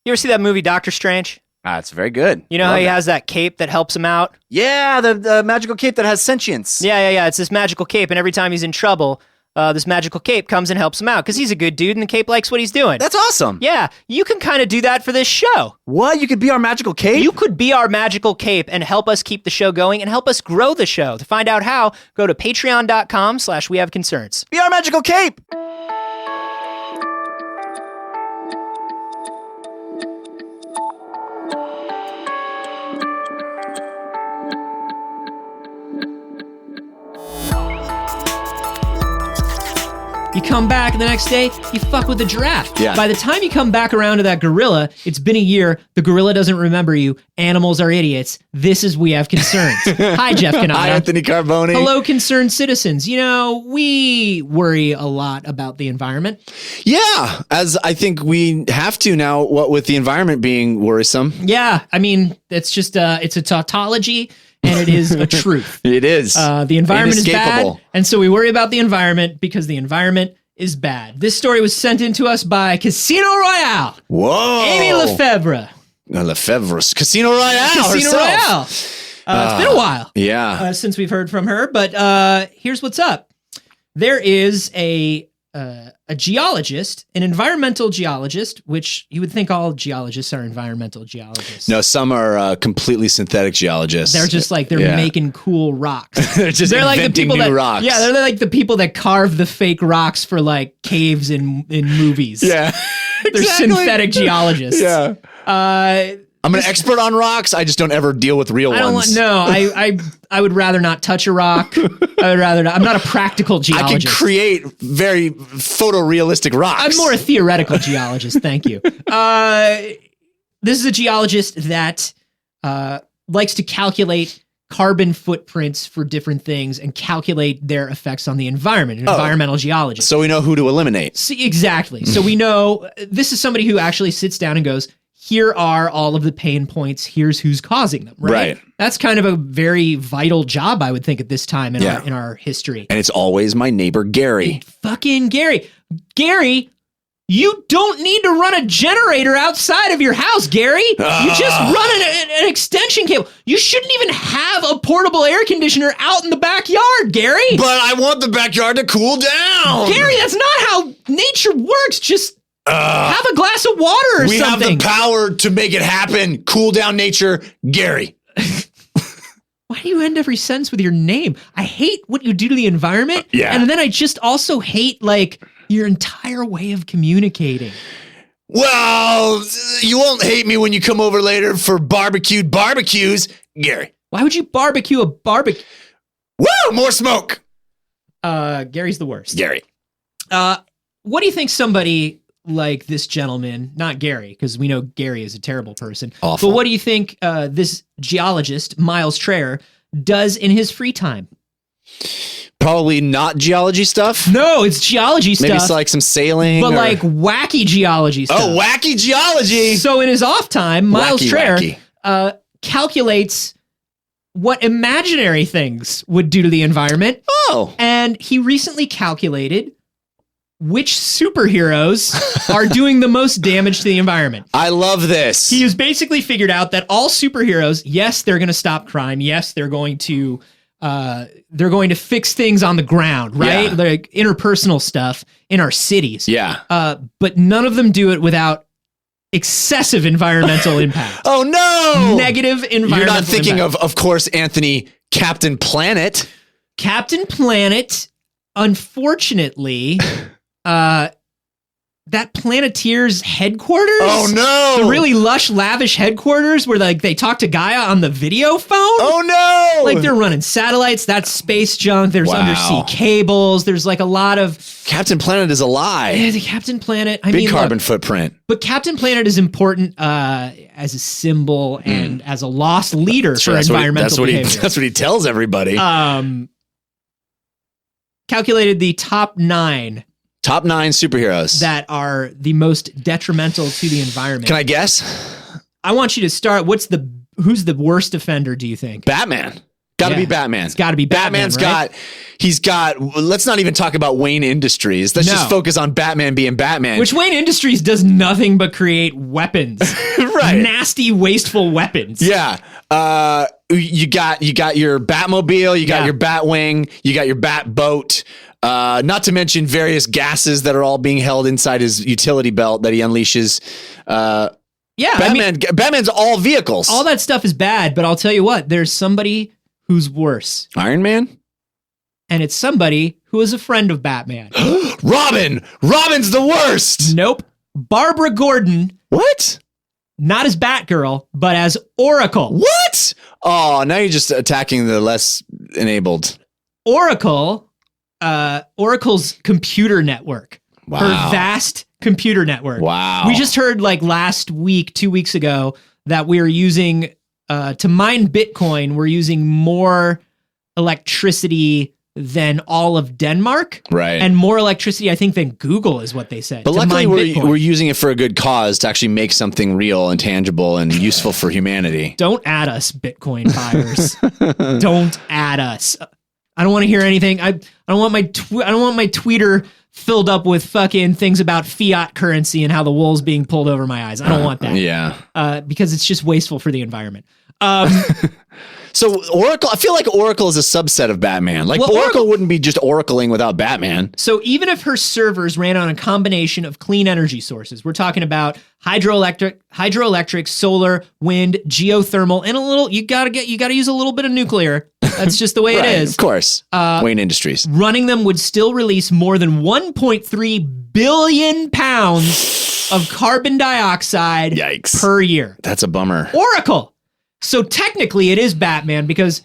You ever see that movie Doctor Strange? It's very good. You know how he has that cape that helps him out? Yeah, the magical cape that has sentience. Yeah. It's this magical cape, and every time he's in trouble, this magical cape comes and helps him out because he's a good dude, and the cape likes what he's doing. That's awesome. Yeah, you can kind of do that for this show. What? You could be our magical cape? You could be our magical cape and help us keep the show going and help us grow the show. To find out how, go to patreon.com/wehaveconcerns. Be our magical cape. You come back the next day, you fuck with the giraffe. Yeah. By the time you come back around to that gorilla, it's been a year. The gorilla doesn't remember you. Animals are idiots. This is We Have Concerns. Hi, Jeff Cannata. Hi, Anthony Carboni. Hello, concerned citizens. You know, we worry a lot about the environment. Yeah, as I think we have to now, what with the environment being worrisome. Yeah, I mean, it's just it's a tautology. And it is a truth. It is. The environment is Inescapable. bad, and so we worry about the environment because the environment is bad. This story was sent in to us by Casino Royale. Whoa. Amy LeFebvre. LeFebvre. Casino Royale Casino herself. Royale. It's been a while since we've heard from her, but here's what's up. There is a geologist, an environmental geologist, which you would think all geologists are environmental geologists. No, some are completely synthetic geologists. They're just like, they're making cool rocks. they're like the people new that, rocks. Yeah, they're like the people that carve the fake rocks for like caves in movies. Yeah. They're synthetic geologists. Yeah. I'm an expert on rocks. I just don't ever deal with real ones. I would rather not touch a rock. I would rather not. I'm not a practical geologist. I can create very photorealistic rocks. I'm more a theoretical geologist. Thank you. This is a geologist that likes to calculate carbon footprints for different things and calculate their effects on the environment. An environmental geologist. So we know who to eliminate. See, exactly. So we know this is somebody who actually sits down and goes, here are all of the pain points. Here's who's causing them. Right. That's kind of a very vital job, I would think, at this time in our history. And it's always my neighbor, Gary. Fucking Gary. Gary, you don't need to run a generator outside of your house, Gary. You just run an extension cable. You shouldn't even have a portable air conditioner out in the backyard, Gary. But I want the backyard to cool down. Gary, that's not how nature works. Just have a glass of water or something. We have the power to make it happen. Cool down nature, Gary. Why do you end every sentence with your name? I hate what you do to the environment. And then I just also hate, like, your entire way of communicating. Well, you won't hate me when you come over later for barbecued barbecues, Gary. Why would you barbecue a barbecue? Woo! More smoke. Gary's the worst. Gary. What do you think somebody like this gentleman, not Gary, because we know Gary is a terrible person. Awful. But what do you think this geologist, Miles Traer, does in his free time? Probably not geology stuff. No, it's geology stuff. Maybe it's like some sailing. But like wacky geology stuff. Oh, wacky geology. So in his off time, Miles Traer calculates what imaginary things would do to the environment. Oh. And he recently calculated which superheroes are doing the most damage to the environment. I love this. He has basically figured out that all superheroes, yes, they're going to stop crime. Yes, they're going to fix things on the ground, right? Like interpersonal stuff in our cities. Yeah. But none of them do it without excessive environmental impact. Oh no! Negative environmental You're not thinking impact. of course, Anthony, Captain Planet. Captain Planet, unfortunately, that Planeteer's headquarters. Oh no! The really lush, lavish headquarters where like they talk to Gaia on the video phone. Oh no! Like they're running satellites. That's space junk. There's undersea cables. There's like a lot of Captain Planet is a lie. Yeah, the Captain Planet. Big carbon footprint. But Captain Planet is important as a symbol and as a lost leader for environmental behavior. That's what he tells everybody. Calculated the top 9 superheroes that are the most detrimental to the environment. Can I guess? I want you to start. Who's the worst offender, do you think? Batman. Got to be Batman. It's got to be Batman. He's got, let's not even talk about Wayne Industries. Let's just focus on Batman being Batman. Which Wayne Industries does nothing but create weapons. Right. Nasty, wasteful weapons. Yeah. You got your Batmobile, you got your Batwing, you got your Batboat. Not to mention various gases that are all being held inside his utility belt that he unleashes. Batman's all vehicles. All that stuff is bad, but I'll tell you what, there's somebody who's worse. Iron Man? And it's somebody who is a friend of Batman. Robin! Robin's the worst! Nope. Barbara Gordon. What? Not as Batgirl, but as Oracle. What? Oh, now you're just attacking the less enabled. Oracle's computer network. Wow. Her vast computer network. Wow. We just heard like last week, 2 weeks ago, that we are using, to mine Bitcoin, we're using more electricity than all of Denmark. Right. And more electricity, I think, than Google is what they said. But luckily we're using it for a good cause to actually make something real and tangible and useful for humanity. Don't add us, Bitcoin buyers. Don't add us. I don't want to hear anything. I don't want my Twitter filled up with fucking things about fiat currency and how the wool's being pulled over my eyes. I don't want that. Yeah. Because it's just wasteful for the environment. So Oracle, I feel like Oracle is a subset of Batman. Like Oracle wouldn't be just oracling without Batman. So even if her servers ran on a combination of clean energy sources, we're talking about hydroelectric, solar, wind, geothermal, and a little, you gotta use a little bit of nuclear. That's just the way it is. Of course. Wayne Industries. Running them would still release more than 1.3 billion pounds of carbon dioxide per year. That's a bummer. Oracle. So technically it is Batman because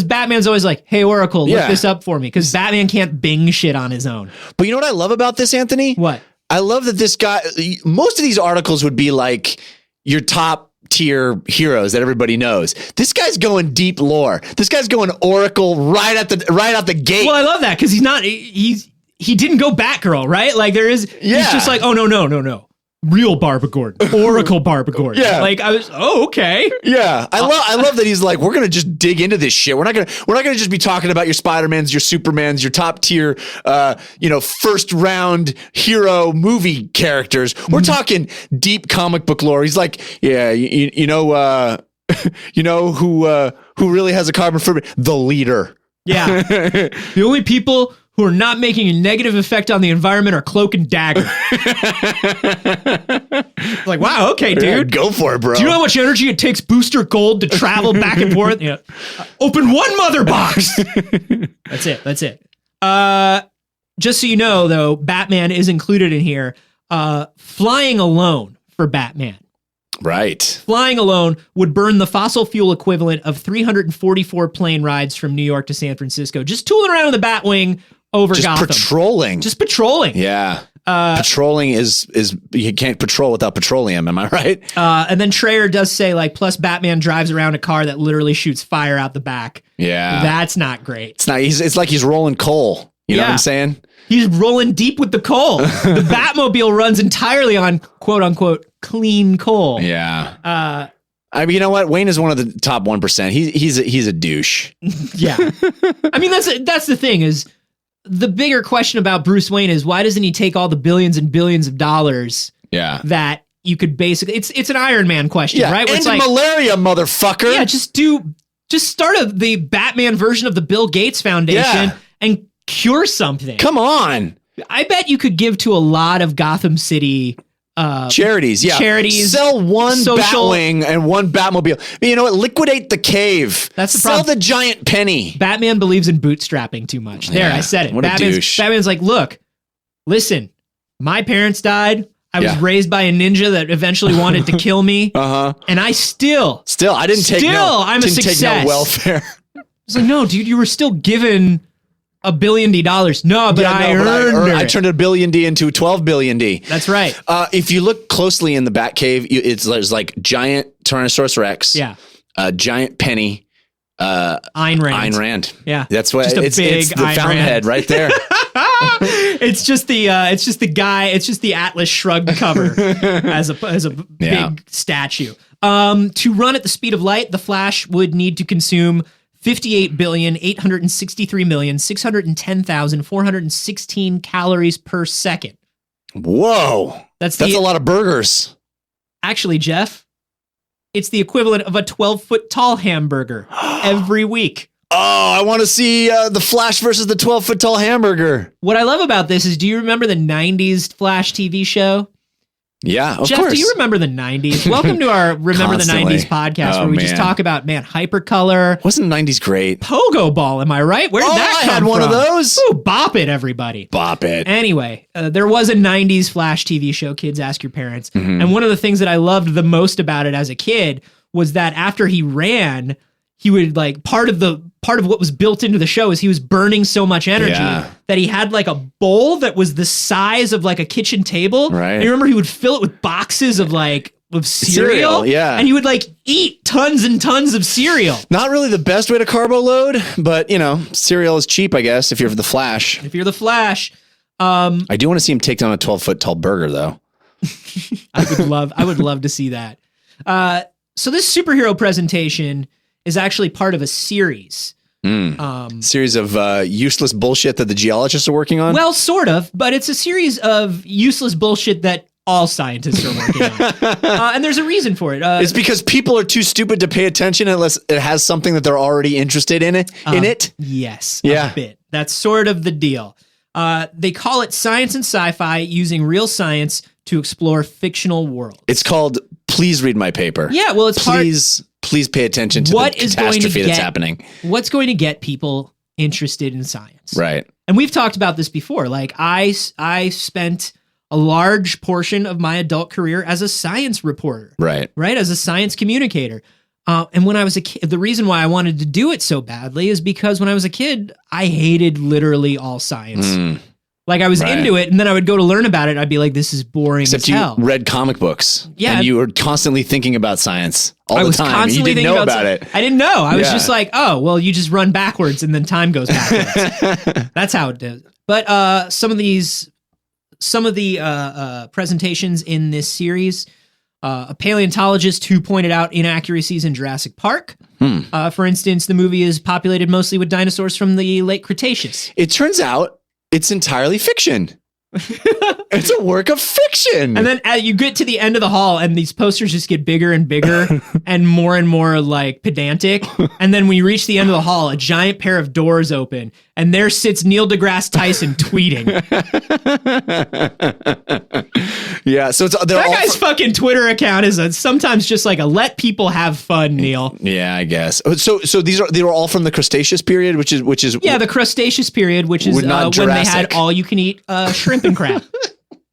Batman's always like, hey, Oracle, look this up for me. Because Batman can't Bing shit on his own. But you know what I love about this, Anthony? What? I love that this guy, most of these articles would be like your top tier heroes that everybody knows. This guy's going deep lore. This guy's going Oracle right out the gate. Well, I love that because he didn't go Batgirl, right? Like he's just like, oh, no. Real Barbara Gordon, Oracle Barbara Gordon. Yeah, like I was. Oh, okay. Yeah, I love that he's like, we're gonna just dig into this shit. We're not gonna just be talking about your Spider-Mans, your Supermans, your top tier, first round hero movie characters. We're talking deep comic book lore. He's like, yeah, you know who really has a carbon footprint? The leader. Yeah, the only people who are not making a negative effect on the environment are Cloak and Dagger. Like, wow, okay, dude. Yeah, go for it, bro. Do you know how much energy it takes Booster Gold to travel back and forth? Yeah. Open one mother box. That's it. Just so you know, though, Batman is included in here. Flying alone for Batman. Right. Flying alone would burn the fossil fuel equivalent of 344 plane rides from New York to San Francisco. Just tooling around in the Batwing over Gotham. Just patrolling. Yeah. Patrolling is you can't patrol without petroleum. Am I right? And then Schreier does say, like, plus Batman drives around a car that literally shoots fire out the back. Yeah. That's not great. It's not. It's like he's rolling coal. You know what I'm saying? He's rolling deep with the coal. The Batmobile runs entirely on quote unquote clean coal. Yeah. I mean, you know what? Wayne is one of the top 1%. He's a douche. Yeah. I mean, that's the thing is the bigger question about Bruce Wayne is why doesn't he take all the billions and billions of dollars? Yeah. That you could basically, it's an Iron Man question, right? Where it's like, malaria, motherfucker. Yeah. Just start the Batman version of the Bill Gates Foundation and cure something. Come on. I bet you could give to a lot of Gotham City charities. Yeah. Charities. Sell one Batwing and one Batmobile. But you know what? Liquidate the cave. That's the problem. Sell the giant penny. Batman believes in bootstrapping too much. There, I said it. What a douche. Batman's like, look, listen, my parents died. I was raised by a ninja that eventually wanted to kill me. And I still I didn't take I'm a success. Take no welfare. It's like, no, dude, you were still given $1 billion. No, but I earned it. I turned $1 billion into $12 billion. That's right. If you look closely in the Batcave, there's like giant Tyrannosaurus Rex. Yeah. Giant penny. Ayn Rand. Yeah. That's what it's the fountainhead right there. It's just the guy. It's just the Atlas Shrugged cover as a big statue. To run at the speed of light, the Flash would need to consume 58,863,610,416 calories per second. Whoa. That's a lot of burgers. Actually, Jeff, it's the equivalent of a 12-foot tall hamburger every week. Oh, I want to see the Flash versus the 12-foot tall hamburger. What I love about this is, do you remember the 90s Flash TV show? Yeah, of Jeff, course. do you remember the 90s? Welcome to our Remember the 90s podcast, where we just talk about, Hypercolor. Wasn't the 90s great? Pogo Ball, am I right? Where did that come from? I had one of those. Ooh, bop it, everybody. Bop it. Anyway, there was a 90s Flash TV show, Kids Ask Your Parents. Mm-hmm. And one of the things that I loved the most about it as a kid was that after he ran, he would part of what was built into the show is he was burning so much energy that he had a bowl that was the size of a kitchen table. Right. And you remember he would fill it with boxes of cereal. Yeah. And he would eat tons and tons of cereal. Not really the best way to carbo load, but cereal is cheap, I guess, if you're the Flash. If you're the Flash. I do want to see him take down a 12-foot tall burger though. I would love to see that. So this superhero presentation is actually part of a series. Series of useless bullshit that the geologists are working on? Well, sort of, but it's a series of useless bullshit that all scientists are working on. And there's a reason for it. It's because people are too stupid to pay attention unless it has something that they're already interested in it. Yes, yeah. A bit. That's sort of the deal. They call it science and sci-fi using real science to explore fictional worlds. It's called Please Read My Paper. Yeah, well, it's Please pay attention to the catastrophe that's happening. What's going to get people interested in science? Right. And we've talked about this before. I spent a large portion of my adult career as a science reporter. Right. Right, as a science communicator. And when I was a kid, the reason why I wanted to do it so badly is because when I was a kid, I hated literally all science. I was into it, and then I would go to learn about it, and I'd be like, this is boring as hell. You read comic books. Yeah. And you were constantly thinking about science all the time. Constantly you didn't know about it. I didn't know. I was just like, oh, well, you just run backwards, and then time goes backwards. That's how it is. But some of the presentations in this series, a paleontologist who pointed out inaccuracies in Jurassic Park. For instance, the movie is populated mostly with dinosaurs from the late Cretaceous. It turns out it's entirely fiction. It's a work of fiction. And then you get to the end of the hall and these posters just get bigger and bigger and more pedantic. And then when you reach the end of the hall, a giant pair of doors open and there sits Neil deGrasse Tyson tweeting. Yeah, so that guy's fucking Twitter account is sometimes just a let people have fun, Neil. Yeah, I guess. So they were all from the Cretaceous period, which is the Cretaceous period, which is when they had all you can eat shrimp and crab.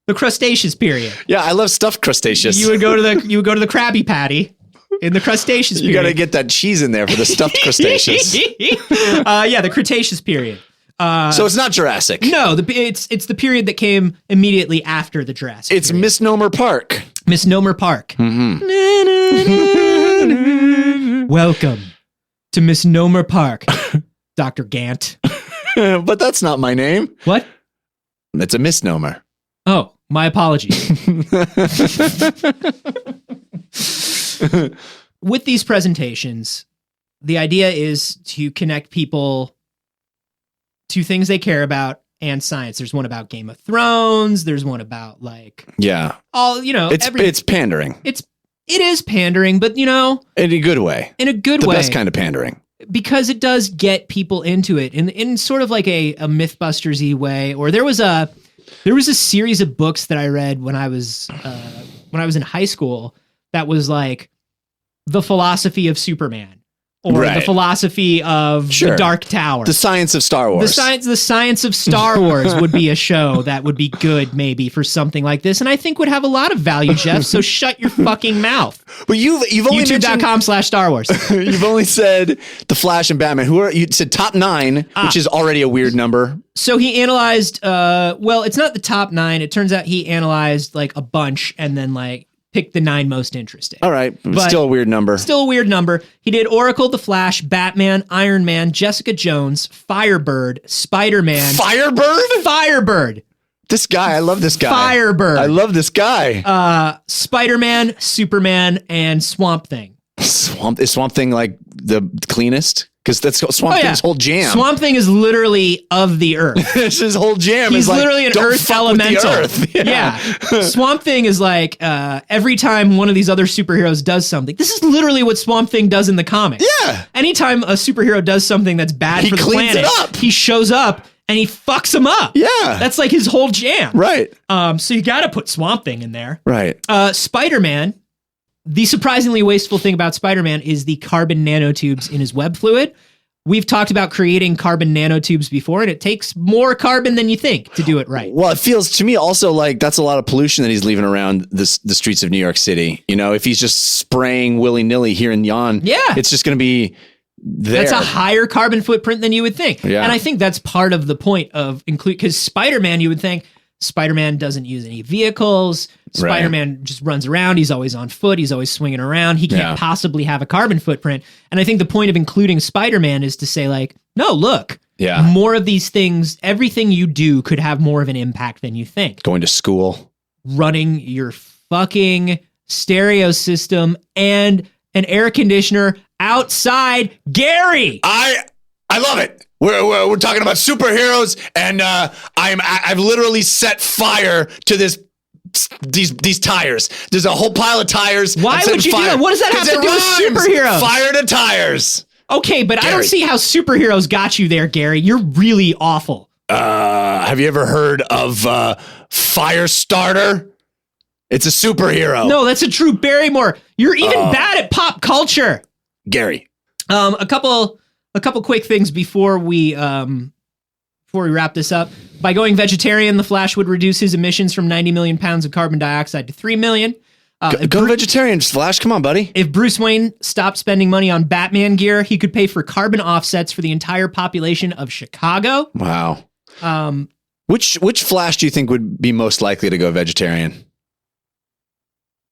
The Cretaceous period. Yeah, I love stuffed crustaceous. You would go to the Krabby Patty in the Cretaceous period. You got to get that cheese in there for the stuffed crustaceous. The Cretaceous period. So it's not Jurassic. No, it's the period that came immediately after the Jurassic. It's period. Misnomer Park. Misnomer Park. Mm-hmm. Welcome to Misnomer Park, Dr. Gant. But that's not my name. What? It's a misnomer. Oh, my apologies. With these presentations, the idea is to connect people to things they care about and science. There's one about Game of Thrones. There's one about it's pandering. It is pandering, but in a good way. In a good way. The best kind of pandering. Because it does get people into it in sort of like a Mythbusters-y way. Or there was a series of books that I read when I was in high school that was like the philosophy of Superman. Or the philosophy of the Dark Tower. The science of Star Wars. The science of Star Wars would be a show that would be good maybe for something like this. And I think would have a lot of value, Jeff. So shut your fucking mouth. But you've only YouTube.com/Star Wars. You've only said The Flash and Batman. You said top 9, which is already a weird number. So he analyzed, it's not the top 9. It turns out he analyzed a bunch and then pick the 9 most interesting. All right. But still a weird number. Still a weird number. He did Oracle, The Flash, Batman, Iron Man, Jessica Jones, Firebird, Spider-Man. Firebird! This guy, I love this guy. Firebird. I love this guy. Spider-Man, Superman, and Swamp Thing. Is Swamp Thing the cleanest? Because that's Swamp Thing's whole jam. Swamp Thing is literally of the earth. It's his whole jam. He's literally an earth elemental. Yeah. Swamp Thing is like every time one of these other superheroes does something. This is literally what Swamp Thing does in the comics. Yeah. Anytime a superhero does something that's bad for the planet, it up. He shows up and he fucks them up. Yeah. That's like his whole jam. Right. So you got to put Swamp Thing in there. Right. Spider-Man. The surprisingly wasteful thing about Spider-Man is the carbon nanotubes in his web fluid. We've talked about creating carbon nanotubes before, and it takes more carbon than you think to do it right. Well, it feels to me also like that's a lot of pollution that he's leaving around the streets of New York City. You know, if he's just spraying willy-nilly here and yon, it's just going to be there. That's a higher carbon footprint than you would think. Yeah. And I think that's part of the point of because Spider-Man, you would think Spider-Man doesn't use any vehicles. Spider-Man just runs around. He's always on foot. He's always swinging around. He can't possibly have a carbon footprint. And I think the point of including Spider-Man is to say like, no, look, more of these things, everything you do could have more of an impact than you think. Going to school. Running your fucking stereo system and an air conditioner outside. Gary! I love it. We're talking about superheroes, and I've literally set fire to these tires. There's a whole pile of tires. Why would you do that? What does that have to do with superheroes? Fire to tires. Okay, but Gary. I don't see how superheroes got you there, Gary. You're really awful. Have you ever heard of Firestarter? It's a superhero. No, that's a Drew Barrymore. You're even bad at pop culture. Gary. A couple quick things before we wrap this up. By going vegetarian, the Flash would reduce his emissions from 90 million pounds of carbon dioxide to 3 million. Go vegetarian, Flash. Come on, buddy. If Bruce Wayne stopped spending money on Batman gear, he could pay for carbon offsets for the entire population of Chicago. Wow. Which Flash do you think would be most likely to go vegetarian?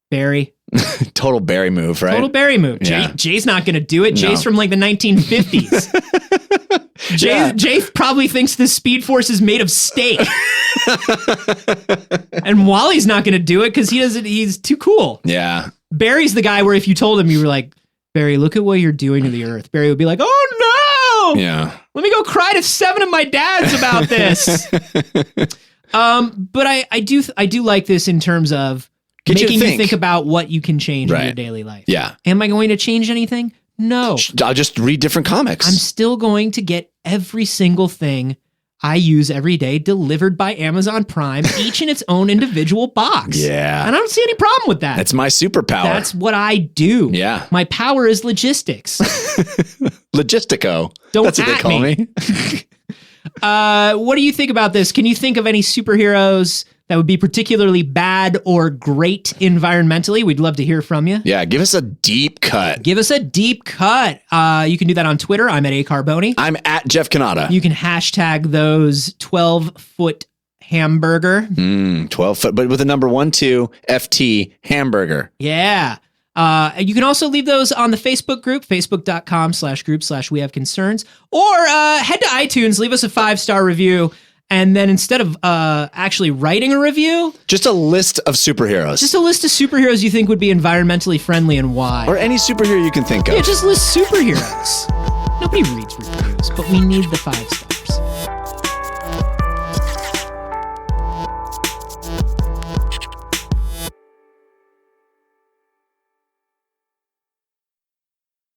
Barry. Total Barry move, right? Total Barry move. Yeah. Jay's not going to do it. Jay's from like the 1950s. Jay probably thinks the Speed Force is made of steak. And Wally's not going to do it because he's too cool. Yeah. Barry's the guy where if you told him, you were like, Barry, look at what you're doing to the earth. Barry would be like, oh no. Yeah. Let me go cry to 7 of my dads about this. But I do like this in terms of making you think about what you can change in your daily life. Yeah. Am I going to change anything? No. I'll just read different comics. I'm still going to get every single thing I use every day delivered by Amazon Prime, each in its own individual box. Yeah. And I don't see any problem with that. That's my superpower. That's what I do. Yeah. My power is logistics. Logistico. Don't That's what they call me. What do you think about this? Can you think of any superheroes that would be particularly bad or great environmentally? We'd love to hear from you. Yeah, give us a deep cut. Give us a deep cut. You can do that on Twitter. I'm at A Carboni. I'm at Jeff Canada. You can hashtag those 12-foot hamburger. 12 foot, but with a number 12 FT hamburger. Yeah. You can also leave those on the Facebook group, facebook.com/group/we have concerns, or head to iTunes, leave us a 5-star review. And then instead of actually writing a review, just a list of superheroes. Just a list of superheroes you think would be environmentally friendly and why. Or any superhero you can think of. Yeah, just list superheroes. Nobody reads reviews, but we need the 5 stars.